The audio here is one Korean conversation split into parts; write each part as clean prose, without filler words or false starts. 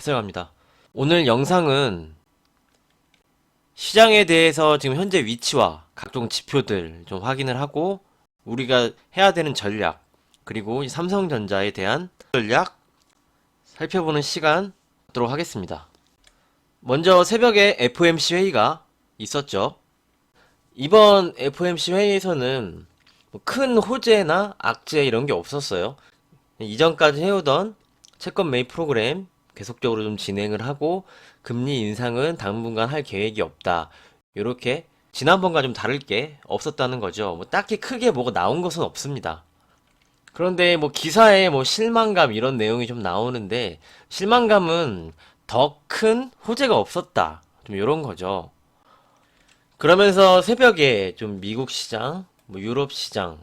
시작합니다. 오늘 영상은 시장에 대해서 지금 현재 위치와 각종 지표들 좀 확인을 하고 우리가 해야 되는 전략, 그리고 이 삼성전자에 대한 전략 살펴보는 시간 갖도록 하겠습니다. 먼저 새벽에 FOMC 회의가 있었죠. 이번 FOMC 회의에서는 큰 호재나 악재 이런 게 없었어요. 이전까지 해오던 채권 매입 프로그램 계속적으로 좀 진행을 하고 금리 인상은 당분간 할 계획이 없다. 이렇게 지난번과 좀 다를 게 없었다는 거죠. 뭐 딱히 크게 뭐가 나온 것은 없습니다. 그런데 뭐 기사에 뭐 실망감 이런 내용이 좀 나오는데 실망감은 더 큰 호재가 없었다. 좀 이런 거죠. 그러면서 새벽에 좀 미국 시장, 뭐 유럽 시장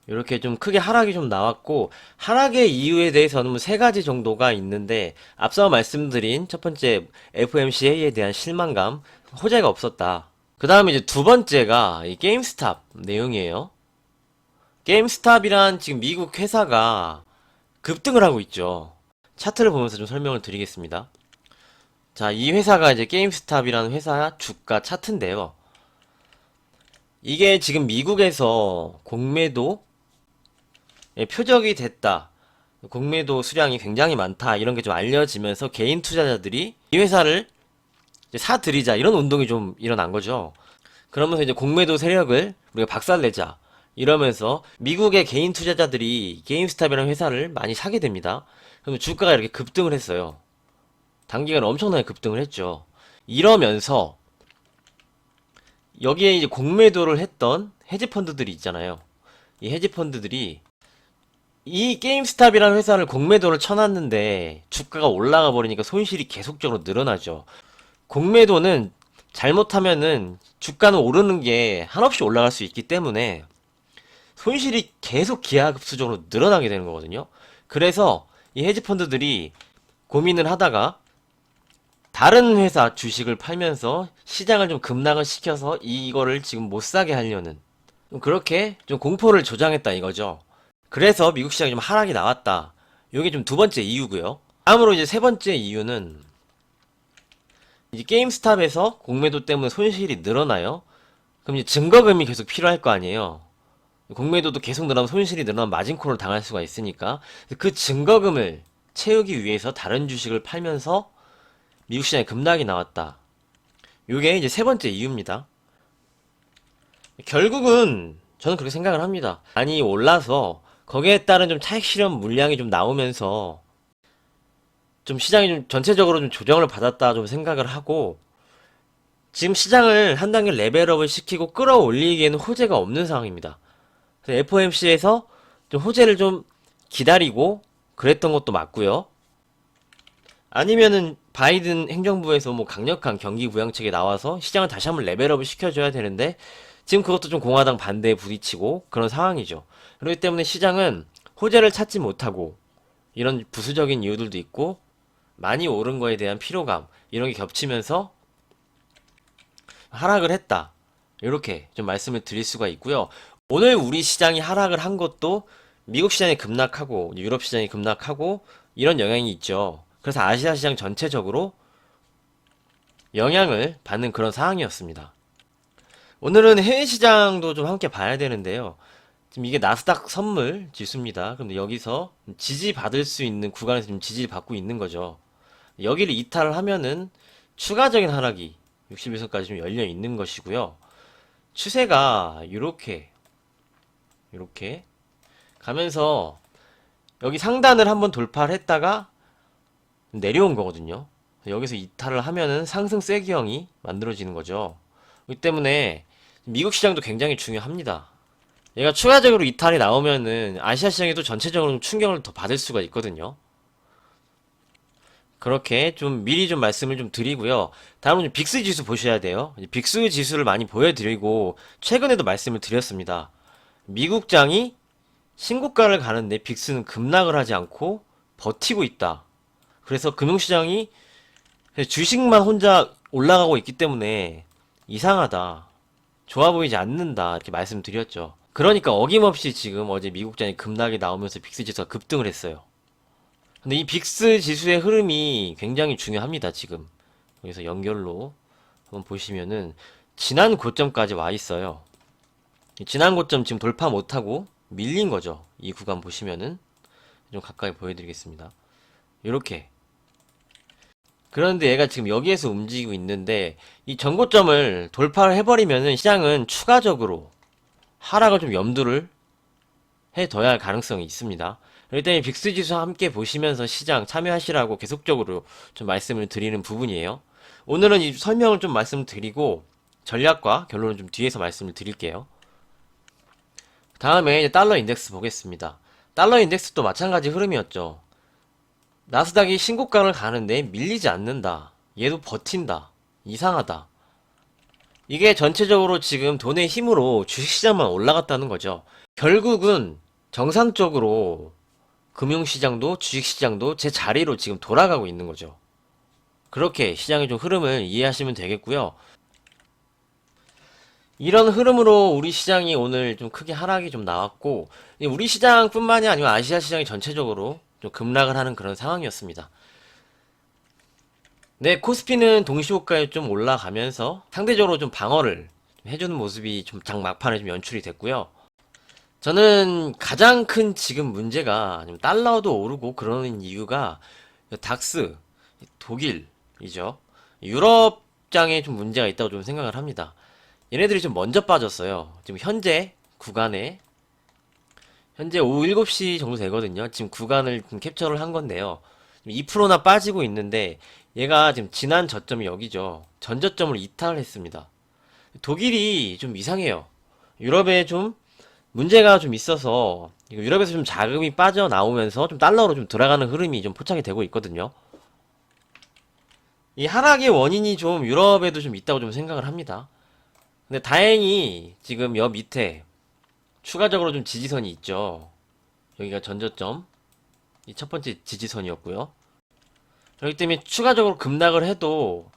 이렇게 좀 크게 하락이 좀 나왔고 하락의 이유에 대해서는 뭐 세 가지 정도가 있는데 앞서 말씀드린 첫 번째 FOMC에 대한 실망감, 호재가 없었다. 그 다음에 이제 두 번째가 이 게임스탑 내용이에요. 게임스탑이란 지금 미국 회사가 급등을 하고 있죠. 차트를 보면서 좀 설명을 드리겠습니다. 자, 이 회사가 이제 게임스탑이라는 회사 주가 차트인데요. 이게 지금 미국에서 공매도 표적이 됐다. 공매도 수량이 굉장히 많다. 이런 게 좀 알려지면서 개인 투자자들이 이 회사를 이제 사들이자 이런 운동이 좀 일어난 거죠. 그러면서 이제 공매도 세력을 우리가 박살내자 이러면서 미국의 개인 투자자들이 게임스탑이라는 회사를 많이 사게 됩니다. 그러면 주가가 이렇게 급등을 했어요. 단기간에 엄청나게 급등을 했죠. 이러면서 여기에 이제 공매도를 했던 헤지펀드들이 있잖아요. 이 헤지펀드들이 이 게임스탑이라는 회사를 공매도를 쳐놨는데 주가가 올라가 버리니까 손실이 계속적으로 늘어나죠. 공매도는 잘못하면은 주가는 오르는 게 한없이 올라갈 수 있기 때문에 손실이 계속 기하급수적으로 늘어나게 되는 거거든요. 그래서 이 헤지펀드들이 고민을 하다가 다른 회사 주식을 팔면서 시장을 좀 급락을 시켜서 이거를 지금 못 사게 하려는 그렇게 좀 공포를 조장했다 이거죠. 그래서 미국 시장이 좀 하락이 나왔다. 이게 좀 두 번째 이유고요. 다음으로 이제 세 번째 이유는 이제 게임스탑에서 공매도 때문에 손실이 늘어나요. 그럼 이제 증거금이 계속 필요할 거 아니에요. 공매도도 계속 늘어나면 손실이 늘어나면 마진콜을 당할 수가 있으니까 그 증거금을 채우기 위해서 다른 주식을 팔면서 미국 시장에 급락이 나왔다. 이게 이제 세 번째 이유입니다. 결국은 저는 그렇게 생각을 합니다. 많이 올라서 거기에 따른 좀 차익 실현 물량이 좀 나오면서 좀 시장이 좀 전체적으로 좀 조정을 받았다 좀 생각을 하고 지금 시장을 한 단계 레벨업을 시키고 끌어올리기에는 호재가 없는 상황입니다. FOMC에서 좀 호재를 좀 기다리고 그랬던 것도 맞고요. 아니면은 바이든 행정부에서 뭐 강력한 경기 부양책이 나와서 시장을 다시 한번 레벨업을 시켜줘야 되는데 지금 그것도 좀 공화당 반대에 부딪히고 그런 상황이죠. 그렇기 때문에 시장은 호재를 찾지 못하고 이런 부수적인 이유들도 있고 많이 오른 거에 대한 피로감 이런 게 겹치면서 하락을 했다. 이렇게 좀 말씀을 드릴 수가 있고요. 오늘 우리 시장이 하락을 한 것도 미국 시장이 급락하고 유럽 시장이 급락하고 이런 영향이 있죠. 그래서 아시아 시장 전체적으로 영향을 받는 그런 상황이었습니다. 오늘은 해외 시장도 좀 함께 봐야 되는데요. 지금 이게 나스닥 선물 지수입니다. 그런데 여기서 지지받을 수 있는 구간에서 좀 지지받고 있는 거죠. 여기를 이탈을 하면은 추가적인 하락이 61선까지 좀 열려 있는 것이고요. 추세가 이렇게 가면서 여기 상단을 한번 돌파를 했다가 내려온 거거든요. 여기서 이탈을 하면은 상승 쐐기형이 만들어지는 거죠. 그렇기 때문에 미국 시장도 굉장히 중요합니다. 얘가 추가적으로 이탈이 나오면은 아시아 시장에도 전체적으로 좀 충격을 더 받을 수가 있거든요. 그렇게 좀 미리 좀 말씀을 좀 드리고요. 다음은 빅스 지수 보셔야 돼요. 빅스 지수를 많이 보여드리고 최근에도 말씀을 드렸습니다. 미국장이 신고가를 가는데 빅스는 급락을 하지 않고 버티고 있다. 그래서 금융시장이 주식만 혼자 올라가고 있기 때문에 이상하다. 좋아 보이지 않는다. 이렇게 말씀드렸죠. 그러니까 어김없이 지금 어제 미국장이 급락이 나오면서 빅스 지수가 급등을 했어요. 근데 이 빅스 지수의 흐름이 굉장히 중요합니다, 지금. 여기서 연결로 한번 보시면은 지난 고점까지 와 있어요. 이 지난 고점 지금 돌파 못하고 밀린 거죠. 이 구간 보시면은 좀 가까이 보여드리겠습니다. 이렇게. 그런데 얘가 지금 여기에서 움직이고 있는데 이 전고점을 돌파를 해버리면은 시장은 추가적으로 하락을 좀 염두를 해둬야 할 가능성이 있습니다. 일단 이 빅스 지수 함께 보시면서 시장 참여하시라고 계속적으로 좀 말씀을 드리는 부분이에요. 오늘은 이 설명을 좀 말씀드리고 전략과 결론을 좀 뒤에서 말씀을 드릴게요. 다음에 이제 달러 인덱스 보겠습니다. 달러 인덱스도 마찬가지 흐름이었죠. 나스닥이 신고가를 가는데 밀리지 않는다. 얘도 버틴다. 이상하다. 이게 전체적으로 지금 돈의 힘으로 주식시장만 올라갔다는 거죠. 결국은 정상적으로 금융시장도 주식시장도 제 자리로 지금 돌아가고 있는 거죠. 그렇게 시장의 좀 흐름을 이해하시면 되겠고요. 이런 흐름으로 우리 시장이 오늘 좀 크게 하락이 좀 나왔고, 우리 시장뿐만이 아니라 아시아 시장이 전체적으로 좀 급락을 하는 그런 상황이었습니다. 네, 코스피는 동시호가에 좀 올라가면서 상대적으로 좀 방어를 해주는 모습이 좀 장 막판에 좀 연출이 됐고요. 저는 가장 큰 지금 문제가 좀 달러도 오르고 그러는 이유가 닥스, 독일이죠. 유럽장에 좀 문제가 있다고 좀 생각을 합니다. 얘네들이 좀 먼저 빠졌어요. 지금 현재 구간에 현재 오후 7시 정도 되거든요. 지금 구간을 좀 캡처를 한 건데요. 2%나 빠지고 있는데 얘가 지금 지난 저점이 여기죠. 전 저점을 이탈을 했습니다. 독일이 좀 이상해요. 유럽에 좀 문제가 좀 있어서 유럽에서 좀 자금이 빠져나오면서 좀 달러로 좀 들어가는 흐름이 좀 포착이 되고 있거든요. 이 하락의 원인이 좀 유럽에도 좀 있다고 좀 생각을 합니다. 근데 다행히 지금 옆 밑에 추가적으로 좀 지지선이 있죠. 여기가 전저점, 이 첫 번째 지지선이었고요. 그렇기 때문에 추가적으로 급락을 해도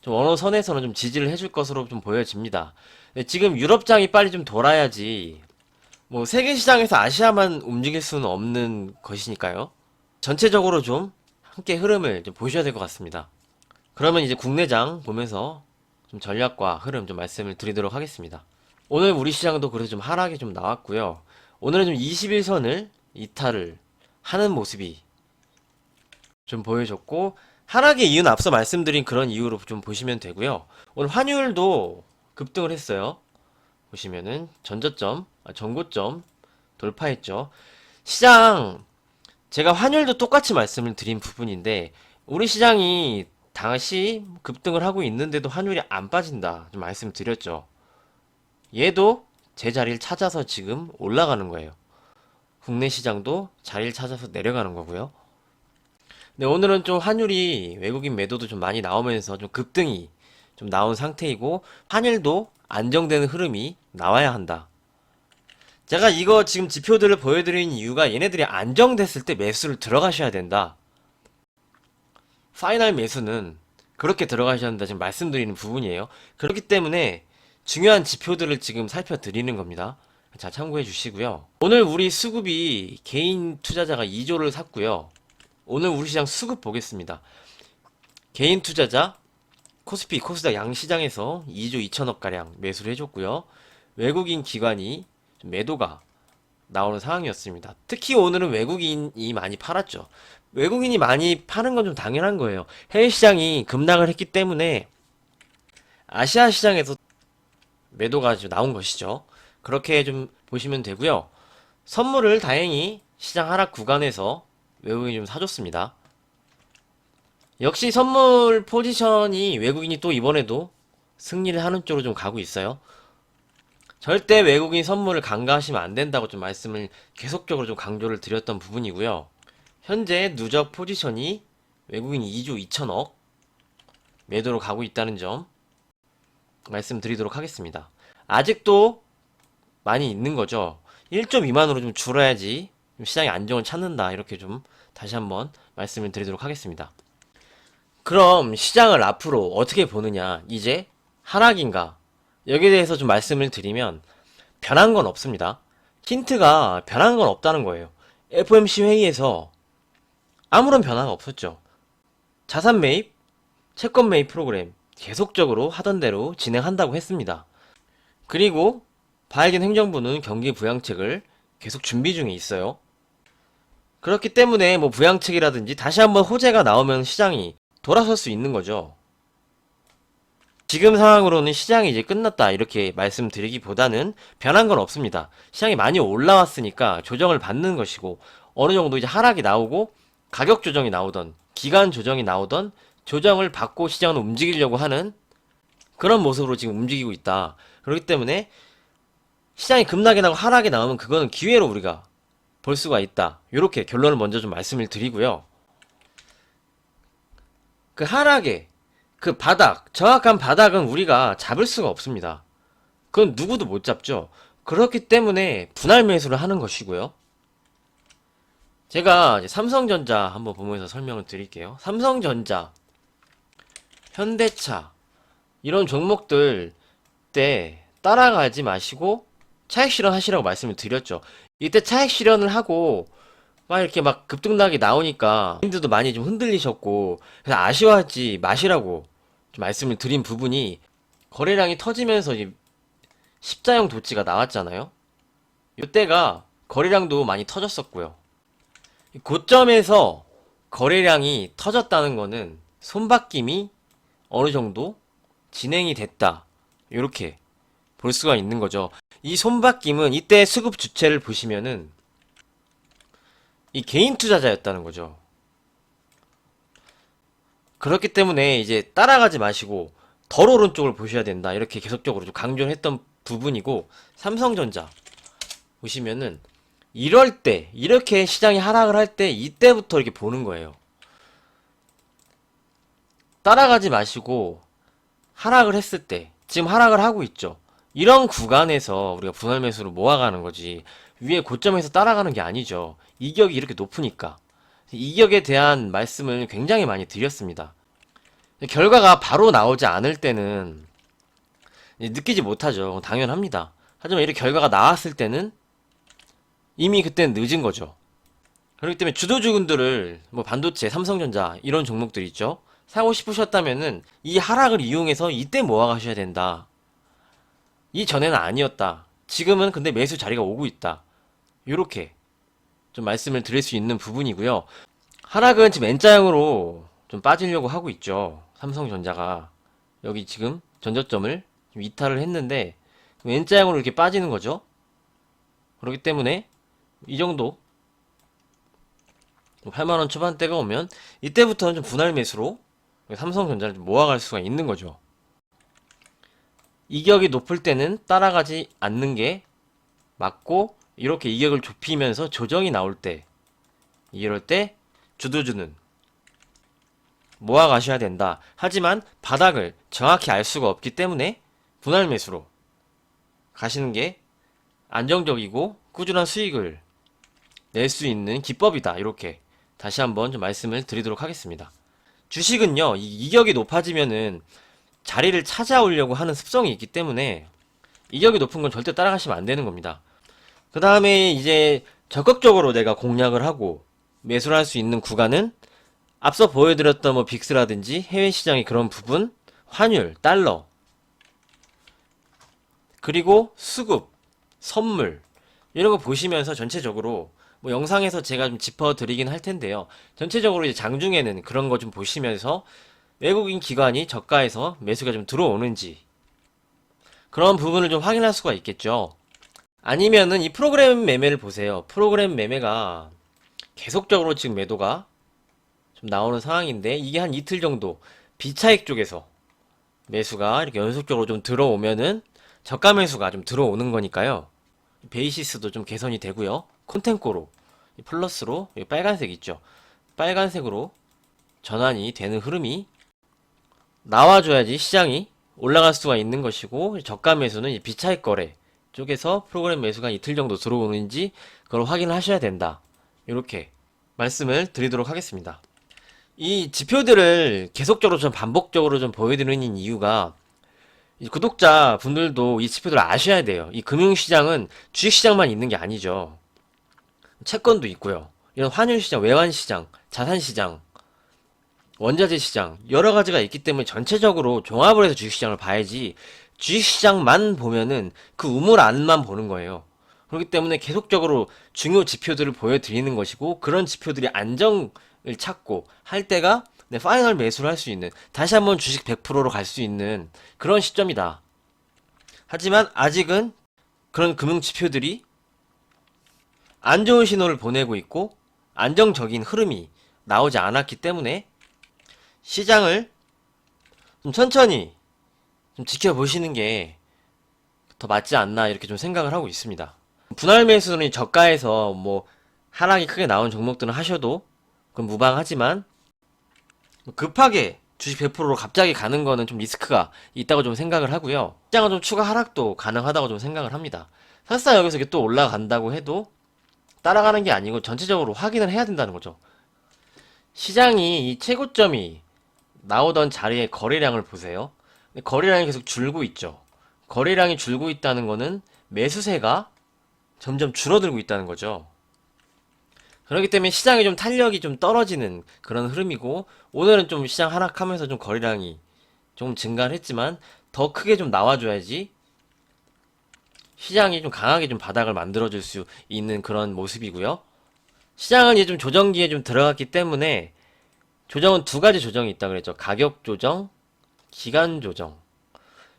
좀 어느 선에서는 좀 지지를 해줄 것으로 좀 보여집니다. 근데 지금 유럽장이 빨리 좀 돌아야지 뭐 세계 시장에서 아시아만 움직일 수는 없는 것이니까요. 전체적으로 좀 함께 흐름을 좀 보셔야 될 것 같습니다. 그러면 이제 국내장 보면서 좀 전략과 흐름 좀 말씀을 드리도록 하겠습니다. 오늘 우리 시장도 그래서 좀 하락이 좀 나왔고요. 오늘은 좀 21선을 이탈을 하는 모습이 좀 보여줬고, 하락의 이유는 앞서 말씀드린 그런 이유로 좀 보시면 되고요. 오늘 환율도 급등을 했어요. 보시면은 전고점 돌파했죠. 시장, 제가 환율도 똑같이 말씀을 드린 부분인데 우리 시장이 다시 급등을 하고 있는데도 환율이 안 빠진다 좀 말씀드렸죠. 얘도 제 자리를 찾아서 지금 올라가는 거예요. 국내 시장도 자리를 찾아서 내려가는 거고요. 근데 오늘은 좀 환율이 외국인 매도도 좀 많이 나오면서 좀 급등이 좀 나온 상태이고, 환율도 안정되는 흐름이 나와야 한다. 제가 이거 지금 지표들을 보여드리는 이유가 얘네들이 안정됐을 때 매수를 들어가셔야 된다. 파이널 매수는 그렇게 들어가셔야 한다 지금 말씀드리는 부분이에요. 그렇기 때문에 중요한 지표들을 지금 살펴드리는 겁니다. 자, 참고해 주시고요. 오늘 우리 수급이 개인 투자자가 2조를 샀고요. 오늘 우리 시장 수급 보겠습니다. 개인 투자자 코스피, 코스닥 양시장에서 2조 2천억 가량 매수를 해줬고요. 외국인 기관이 좀 매도가 나오는 상황이었습니다. 특히 오늘은 외국인이 많이 팔았죠. 외국인이 많이 파는 건 좀 당연한 거예요. 해외 시장이 급락을 했기 때문에 아시아 시장에서 매도가 좀 나온 것이죠. 그렇게 좀 보시면 되고요. 선물을 다행히 시장 하락 구간에서 외국인이 좀 사줬습니다. 역시 선물 포지션이 외국인이 또 이번에도 승리를 하는 쪽으로 좀 가고 있어요. 절대 외국인 선물을 간과하시면 안 된다고 좀 말씀을 계속적으로 좀 강조를 드렸던 부분이고요. 현재 누적 포지션이 외국인 2조 2천억 매도로 가고 있다는 점 말씀드리도록 하겠습니다. 아직도 많이 있는 거죠. 1조 미만으로 좀 줄어야지 좀 시장의 안정을 찾는다. 이렇게 좀 다시 한번 말씀을 드리도록 하겠습니다. 그럼 시장을 앞으로 어떻게 보느냐? 이제 하락인가? 여기에 대해서 좀 말씀을 드리면 변한 건 없습니다. 힌트가 변한 건 없다는 거예요. FOMC 회의에서 아무런 변화가 없었죠. 자산 매입, 채권 매입 프로그램 계속적으로 하던 대로 진행한다고 했습니다. 그리고 바이든 행정부는 경기 부양책을 계속 준비 중에 있어요. 그렇기 때문에 뭐 부양책이라든지 다시 한번 호재가 나오면 시장이 돌아설 수 있는 거죠. 지금 상황으로는 시장이 이제 끝났다 이렇게 말씀드리기보다는 변한 건 없습니다. 시장이 많이 올라왔으니까 조정을 받는 것이고 어느 정도 이제 하락이 나오고 가격 조정이 나오던 기간 조정이 나오던 조정을 받고 시장을 움직이려고 하는 그런 모습으로 지금 움직이고 있다. 그렇기 때문에 시장이 급락이 나고 하락이 나오면 그거는 기회로 우리가 볼 수가 있다. 이렇게 결론을 먼저 좀 말씀을 드리고요. 그 하락의 그 바닥, 정확한 바닥은 우리가 잡을 수가 없습니다. 그건 누구도 못 잡죠. 그렇기 때문에 분할 매수를 하는 것이고요. 제가 이제 삼성전자 한번 보면서 설명을 드릴게요. 삼성전자, 현대차 이런 종목들 때 따라가지 마시고 차익 실현하시라고 말씀을 드렸죠. 이때 차익 실현을 하고 막 이렇게 막 급등락이 나오니까 님들도 많이 좀 흔들리셨고 그래서 아쉬워하지 마시라고 좀 말씀을 드린 부분이 거래량이 터지면서 이제 십자형 도치가 나왔잖아요. 이때가 거래량도 많이 터졌었고요. 고점에서 거래량이 터졌다는 거는 손바뀜이 어느 정도 진행이 됐다. 이렇게 볼 수가 있는 거죠. 이 손바뀜은 이때 수급 주체를 보시면은 이 개인 투자자였다는 거죠. 그렇기 때문에 이제 따라가지 마시고 덜 오른쪽을 보셔야 된다. 이렇게 계속적으로 좀 강조를 했던 부분이고 삼성전자 보시면은 이럴 때 이렇게 시장이 하락을 할 때 이때부터 이렇게 보는 거예요. 따라가지 마시고 하락을 했을 때 지금 하락을 하고 있죠. 이런 구간에서 우리가 분할 매수를 모아가는 거지 위에 고점에서 따라가는 게 아니죠. 이격이 이렇게 높으니까 이격에 대한 말씀을 굉장히 많이 드렸습니다. 결과가 바로 나오지 않을 때는 느끼지 못하죠. 당연합니다. 하지만 이렇게 결과가 나왔을 때는 이미 그때는 늦은 거죠. 그렇기 때문에 주도주군들을 뭐 반도체, 삼성전자 이런 종목들 있죠. 사고 싶으셨다면은 이 하락을 이용해서 이때 모아가셔야 된다. 이전에는 아니었다. 지금은 근데 매수 자리가 오고 있다. 요렇게 좀 말씀을 드릴 수 있는 부분이고요. 하락은 지금 N자형으로 좀 빠지려고 하고 있죠. 삼성전자가 여기 지금 전저점을 좀 이탈을 했는데 N자형으로 이렇게 빠지는 거죠. 그렇기 때문에 이 정도 8만원 초반대가 오면 이때부터는 좀 분할 매수로 삼성전자를 좀 모아갈 수가 있는 거죠. 이격이 높을 때는 따라가지 않는 게 맞고 이렇게 이격을 좁히면서 조정이 나올 때 이럴 때 주도주는 모아가셔야 된다. 하지만 바닥을 정확히 알 수가 없기 때문에 분할 매수로 가시는 게 안정적이고 꾸준한 수익을 낼 수 있는 기법이다. 이렇게 다시 한번 좀 말씀을 드리도록 하겠습니다. 주식은요, 이 이격이 높아지면은 자리를 찾아오려고 하는 습성이 있기 때문에 이격이 높은 건 절대 따라가시면 안 되는 겁니다. 그 다음에 이제 적극적으로 내가 공략을 하고 매수를 할 수 있는 구간은 앞서 보여드렸던 뭐 빅스라든지 해외 시장의 그런 부분, 환율, 달러, 그리고 수급, 선물 이런 거 보시면서 전체적으로 뭐 영상에서 제가 좀 짚어드리긴 할 텐데요. 전체적으로 이제 장중에는 그런 거 좀 보시면서 외국인 기관이 저가에서 매수가 좀 들어오는지 그런 부분을 좀 확인할 수가 있겠죠. 아니면은 이 프로그램 매매를 보세요. 프로그램 매매가 계속적으로 지금 매도가 좀 나오는 상황인데 이게 한 이틀 정도 비차익 쪽에서 매수가 이렇게 연속적으로 좀 들어오면은 저가 매수가 좀 들어오는 거니까요. 베이시스도 좀 개선이 되고요. 콘텐꼬로 플러스로 여기 빨간색 있죠. 빨간색으로 전환이 되는 흐름이 나와줘야지 시장이 올라갈 수가 있는 것이고 저가 매수는 비차익 거래 쪽에서 프로그램 매수가 이틀 정도 들어오는지 그걸 확인을 하셔야 된다. 이렇게 말씀을 드리도록 하겠습니다. 이 지표들을 계속적으로 좀 반복적으로 좀 보여드리는 이유가 구독자 분들도 이 지표들을 아셔야 돼요. 이 금융시장은 주식시장만 있는 게 아니죠. 채권도 있고요. 이런 환율 시장, 외환 시장, 자산 시장, 원자재 시장 여러 가지가 있기 때문에 전체적으로 종합을 해서 주식시장을 봐야지 주식시장만 보면은 그 우물 안만 보는 거예요. 그렇기 때문에 계속적으로 중요 지표들을 보여드리는 것이고 그런 지표들이 안정을 찾고 할 때가 내 파이널 매수를 할 수 있는 다시 한번 주식 100%로 갈 수 있는 그런 시점이다. 하지만 아직은 그런 금융 지표들이 안 좋은 신호를 보내고 있고 안정적인 흐름이 나오지 않았기 때문에 시장을 좀 천천히 좀 지켜보시는 게 더 맞지 않나 이렇게 좀 생각을 하고 있습니다. 분할 매수는 저가에서 뭐 하락이 크게 나온 종목들은 하셔도 그건 무방하지만 급하게 주식 100%로 갑자기 가는 거는 좀 리스크가 있다고 좀 생각을 하고요. 시장은 좀 추가 하락도 가능하다고 좀 생각을 합니다. 설사 여기서 이게 또 올라간다고 해도 따라가는 게 아니고 전체적으로 확인을 해야 된다는 거죠. 시장이 이 최고점이 나오던 자리의 거래량을 보세요. 거래량이 계속 줄고 있죠. 거래량이 줄고 있다는 거는 매수세가 점점 줄어들고 있다는 거죠. 그렇기 때문에 시장이 좀 탄력이 좀 떨어지는 그런 흐름이고 오늘은 좀 시장 하락하면서 좀 거래량이 조금 증가를 했지만 더 크게 좀 나와줘야지 시장이 좀 강하게 좀 바닥을 만들어줄 수 있는 그런 모습이고요. 시장은 이제 좀 조정기에 좀 들어갔기 때문에 조정은 두 가지 조정이 있다 그랬죠. 가격 조정, 기간 조정.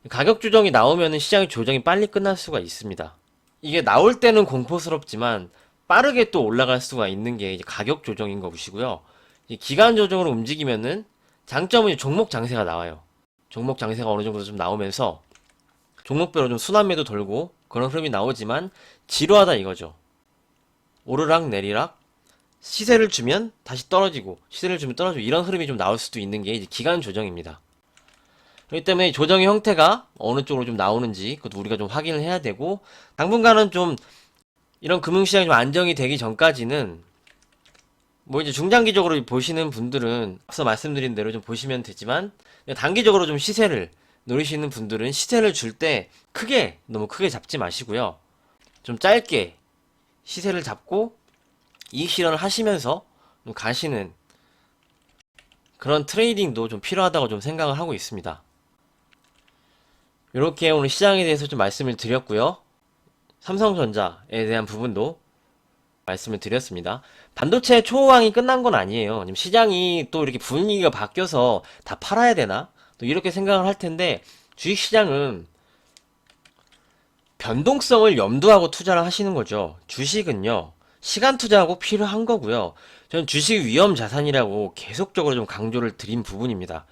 가격 조정이 나오면은 시장의 조정이 빨리 끝날 수가 있습니다. 이게 나올 때는 공포스럽지만 빠르게 또 올라갈 수가 있는 게 이제 가격 조정인 거 보시고요. 기간 조정으로 움직이면은 장점은 이제 종목 장세가 나와요. 종목 장세가 어느 정도 좀 나오면서 종목별로 좀 순환매도 돌고 그런 흐름이 나오지만 지루하다 이거죠. 오르락 내리락 시세를 주면 다시 떨어지고 시세를 주면 떨어지고 이런 흐름이 좀 나올 수도 있는 게 이제 기간 조정입니다. 그렇기 때문에 조정의 형태가 어느 쪽으로 좀 나오는지 그것도 우리가 좀 확인을 해야 되고 당분간은 좀 이런 금융시장이 좀 안정이 되기 전까지는 뭐 이제 중장기적으로 보시는 분들은 앞서 말씀드린 대로 좀 보시면 되지만 단기적으로 좀 시세를 노리시는 분들은 시세를 줄 때 크게 너무 크게 잡지 마시고요. 좀 짧게 시세를 잡고 이익 실현을 하시면서 좀 가시는 그런 트레이딩도 좀 필요하다고 좀 생각을 하고 있습니다. 이렇게 오늘 시장에 대해서 좀 말씀을 드렸고요. 삼성전자에 대한 부분도 말씀을 드렸습니다. 반도체 초호황이 끝난 건 아니에요. 시장이 또 이렇게 분위기가 바뀌어서 다 팔아야 되나? 또 이렇게 생각을 할 텐데 주식시장은 변동성을 염두하고 투자를 하시는 거죠. 주식은요. 시간 투자하고 필요한 거고요. 저는 주식 위험 자산이라고 계속적으로 좀 강조를 드린 부분입니다.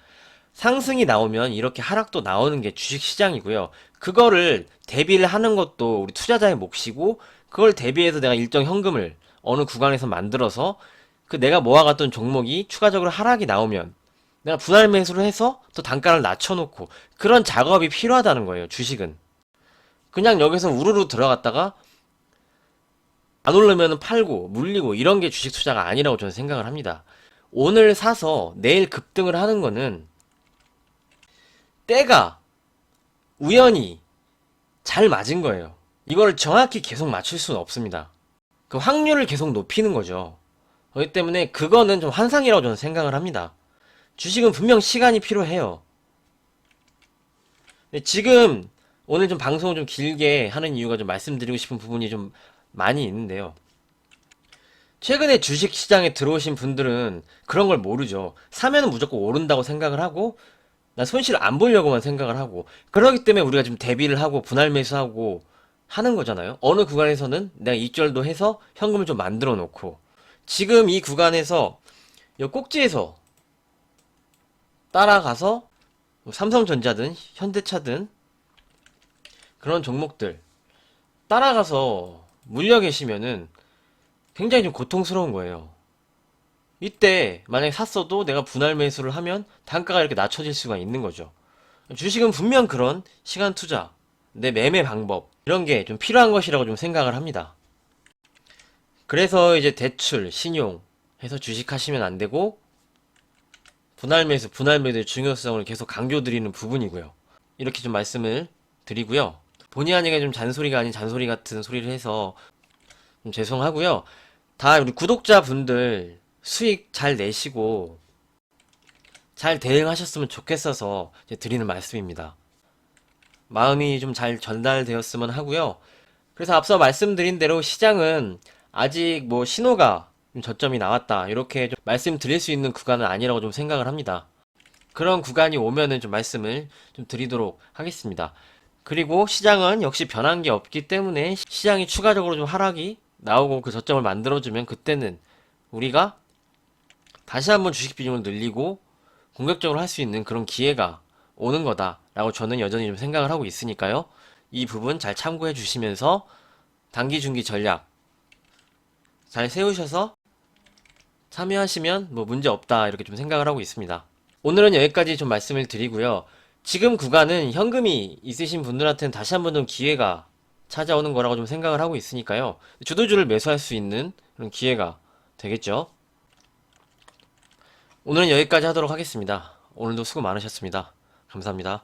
상승이 나오면 이렇게 하락도 나오는 게 주식시장이고요. 그거를 대비를 하는 것도 우리 투자자의 몫이고 그걸 대비해서 내가 일정 현금을 어느 구간에서 만들어서 그 내가 모아갔던 종목이 추가적으로 하락이 나오면 내가 분할 매수를 해서 또 단가를 낮춰놓고 그런 작업이 필요하다는 거예요. 주식은. 그냥 여기서 우르르 들어갔다가 안 오르면 팔고 물리고 이런 게 주식 투자가 아니라고 저는 생각을 합니다. 오늘 사서 내일 급등을 하는 거는 때가 우연히 잘 맞은 거예요. 이걸 정확히 계속 맞출 수는 없습니다. 그 확률을 계속 높이는 거죠. 그렇기 때문에 그거는 좀 환상이라고 저는 생각을 합니다. 주식은 분명 시간이 필요해요. 근데 지금 오늘 좀 방송을 좀 길게 하는 이유가 좀 말씀드리고 싶은 부분이 좀 많이 있는데요. 최근에 주식 시장에 들어오신 분들은 그런 걸 모르죠. 사면은 무조건 오른다고 생각을 하고 나 손실 안 보려고만 생각을 하고 그러기 때문에 우리가 좀 대비를 하고 분할 매수하고 하는 거잖아요. 어느 구간에서는 내가 익절도 해서 현금을 좀 만들어 놓고 지금 이 구간에서 이 꼭지에서 따라가서 뭐 삼성전자든 현대차든 그런 종목들 따라가서 물려 계시면은 굉장히 좀 고통스러운 거예요. 이때 만약에 샀어도 내가 분할 매수를 하면 단가가 이렇게 낮춰질 수가 있는 거죠. 주식은 분명 그런 시간 투자, 내 매매 방법 이런 게 좀 필요한 것이라고 좀 생각을 합니다. 그래서 이제 대출, 신용 해서 주식하시면 안 되고 분할 매수, 분할 매도의 중요성을 계속 강조드리는 부분이고요. 이렇게 좀 말씀을 드리고요. 본의 아니게 좀 잔소리가 아닌 잔소리 같은 소리를 해서 좀 죄송하고요. 다 우리 구독자분들 수익 잘 내시고 잘 대응하셨으면 좋겠어서 이제 드리는 말씀입니다. 마음이 좀 잘 전달되었으면 하고요. 그래서 앞서 말씀드린 대로 시장은 아직 뭐 신호가 좀 저점이 나왔다 이렇게 좀 말씀드릴 수 있는 구간은 아니라고 좀 생각을 합니다. 그런 구간이 오면은 좀 말씀을 좀 드리도록 하겠습니다. 그리고 시장은 역시 변한 게 없기 때문에 시장이 추가적으로 좀 하락이 나오고 그 저점을 만들어주면 그때는 우리가 다시 한번 주식 비중을 늘리고 공격적으로 할 수 있는 그런 기회가 오는 거다라고 저는 여전히 좀 생각을 하고 있으니까요. 이 부분 잘 참고해 주시면서 단기, 중기 전략 잘 세우셔서 참여하시면 뭐 문제 없다 이렇게 좀 생각을 하고 있습니다. 오늘은 여기까지 좀 말씀을 드리고요. 지금 구간은 현금이 있으신 분들한테는 다시 한번 좀 기회가 찾아오는 거라고 좀 생각을 하고 있으니까요. 주도주를 매수할 수 있는 그런 기회가 되겠죠. 오늘은 여기까지 하도록 하겠습니다. 오늘도 수고 많으셨습니다. 감사합니다.